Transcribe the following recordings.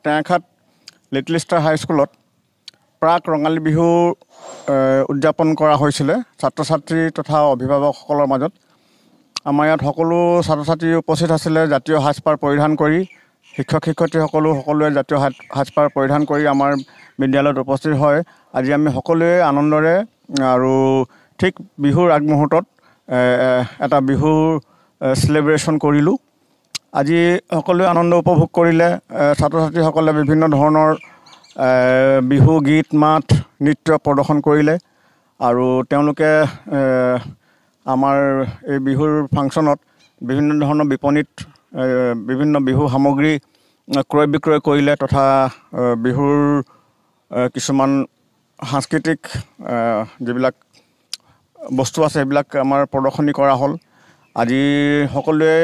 Tengakhat little star হাইস্কুলত প্ৰাক ৰঙালী বিহু উদযাপন কৰা হৈছিলে ছাত্ৰ ছাত্ৰী তথা অভিভাৱকসকলৰ মাজত। আমাৰ ইয়াত সকলো ছাত্ৰ ছাত্ৰী উপস্থিত আছিলে জাতীয় সাজপাৰ পৰিধান কৰি। শিক্ষক শিক্ষয়িত্ৰীসকলোৱে জাতীয় সাজপাৰ পৰিধান কৰি আমাৰ বিদ্যালয়ত উপস্থিত হয়। আজি আমি সকলোৱে আনন্দৰে আৰু ঠিক বিহুৰ আগমুহূৰ্তত এটা বিহুৰ চেলিব্ৰেশ্যন কৰিলোঁ। আজি সকলোৱে আনন্দ উপভোগ কৰিলে। ছাত্ৰ ছাত্ৰীসকলে বিভিন্ন ধৰণৰ বিহু গীত মাত নৃত্য প্ৰদৰ্শন কৰিলে আৰু তেওঁলোকে আমাৰ এই বিহুৰ ফাংচনত বিভিন্ন ধৰণৰ বিপণীত বিভিন্ন বিহু সামগ্ৰী ক্ৰয় বিক্ৰয় কৰিলে তথা বিহুৰ কিছুমান সাংস্কৃতিক যিবিলাক বস্তু আছে সেইবিলাক আমাৰ প্ৰদৰ্শনী কৰা হ'ল। আজি সকলোৱে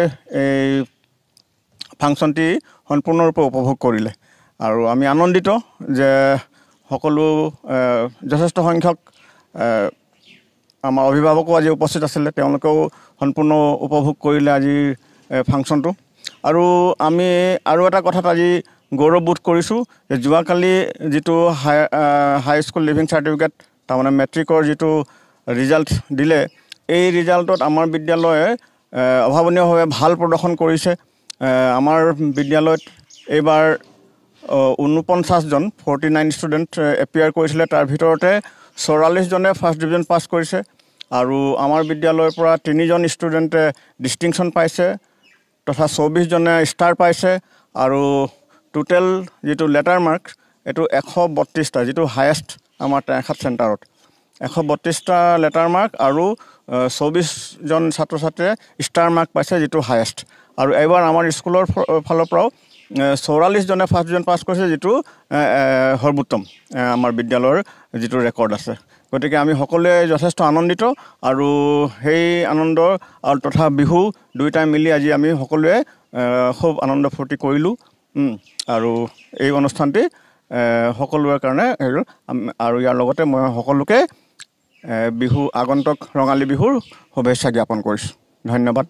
এই ফাংচনটি সম্পূৰ্ণৰূপে উপভোগ কৰিলে আৰু আমি আনন্দিত যে সকলো যথেষ্ট সংখ্যক আমাৰ অভিভাৱকো আজি উপস্থিত আছিলে। তেওঁলোকেও সম্পূৰ্ণ উপভোগ কৰিলে আজিৰ ফাংচনটো। আৰু আমি আৰু এটা কথাত আজি গৌৰৱবোধ কৰিছোঁ যে যোৱাকালি যিটো হাই স্কুল লিভিং চাৰ্টিফিকেট তাৰমানে মেট্ৰিকৰ যিটো ৰিজাল্ট দিলে, এই ৰিজাল্টত আমাৰ বিদ্যালয়ে অভাৱনীয়ভাৱে ভাল প্ৰদৰ্শন কৰিছে। আমাৰ বিদ্যালয়ত এইবাৰ 49জন 49 ষ্টুডেণ্ট এপিয়াৰ কৰিছিলে। তাৰ ভিতৰতে 44জনে ফাৰ্ষ্ট ডিভিজন পাছ কৰিছে আৰু আমাৰ বিদ্যালয়ৰ পৰা 3জন ষ্টুডেণ্টে ডিষ্টিংশ্যন পাইছে তথা 24জনে ষ্টাৰ পাইছে আৰু টোটেল যিটো লেটাৰ মাৰ্ক এইটো 132টা, যিটো হায়েষ্ট আমাৰ টেঙাখাত চেণ্টাৰত 132টা লেটাৰ মাৰ্ক আৰু 24জন ছাত্ৰ ছাত্ৰীয়ে ষ্টাৰ মাৰ্ক পাইছে, যিটো হায়েষ্ট। আৰু এইবাৰ আমাৰ স্কুলৰ ফালৰ পৰাও 44জনে ফাৰ্ষ্ট ডিভিজন পাছ কৰিছে, যিটো সৰ্বোত্তম আমাৰ বিদ্যালয়ৰ যিটো ৰেকৰ্ড আছে। গতিকে আমি সকলোৱে যথেষ্ট আনন্দিত আৰু সেই আনন্দ আৰু তথা বিহু দুয়োটাই মিলি আজি আমি সকলোৱে খুব আনন্দ ফূৰ্তি কৰিলোঁ আৰু এই অনুষ্ঠানটি সকলোৰে কাৰণে আৰু ইয়াৰ লগতে মই সকলোকে বিহু আগন্তুক ৰঙালী বিহুৰ শুভেচ্ছা জ্ঞাপন কৰিছোঁ। ধন্যবাদ।